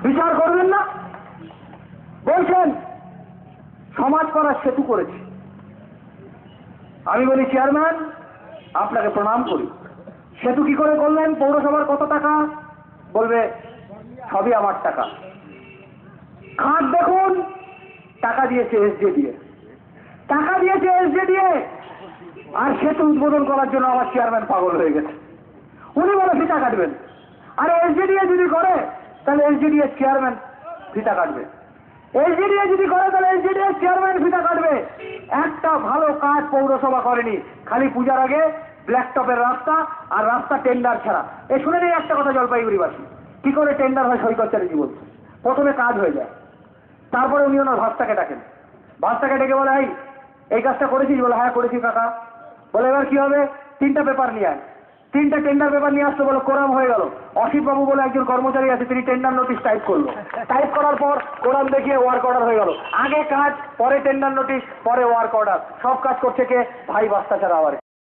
বিচার করবেন না? বলছেন সমাজ করার সেতু করেছি। আমি বলি চেয়ারম্যান আপনাকে প্রণাম করি, সেতু কি করে করলেন? পৌরসভার কত টাকা? বলবে সবই আমার টাকা। খাট দেখুন, টাকা দিয়েছে এসজেডিএ, টাকা দিয়েছে এসজেডিএ। আর সেতু উদ্বোধন করার জন্য আমার চেয়ারম্যান পাগল হয়ে গেছে। উনি বলে ফিতা কাটবেন। আরে এসজেডিএ যদি করে তাহলে এসজেডিএ চেয়ারম্যান ফিতা কাটবে। এসজেডিএ যদি করে তাহলে এসজেডিএ চেয়ারম্যান ফিতা কাটবে। একটা ভালো কাজ পৌরসভা করেনি, খালি পূজার আগে ব্ল্যাকটপের রাস্তা, আর রাস্তা টেন্ডার ছাড়া। শুনে নেই একটা কথা জলপাইগুড়িবাসী, কি করে টেন্ডার হয় সৈকত চ্যাটার্জি বলছে। প্রথমে কাজ হয়ে যায়, তারপরে উনি ওনার ভাস্তাকে ডাকেন। ভাস্তাকে ডেকে বলে এই কাজটা করেছিস? বলে হ্যাঁ করেছি কাকা। বলে এবার কি হবে? 3টা পেপার নিয়ে আয়। 3টা টেন্ডার পেপার নিয়ে আসতো। বলে কোরাম হয়ে গেল। অসিত বাবু বলে একজন কর্মচারী আছে, তিনি টেন্ডার নোটিশ টাইপ করলো। টাইপ করার পর কোরাম দেখিয়ে ওয়ার্ক অর্ডার হয়ে গেল। আগে কাজ, পরে টেন্ডার নোটিশ, পরে ওয়ার্ক অর্ডার। সব কাজ করছে কে? ভাই ভাস্তা ছাড়া আবার।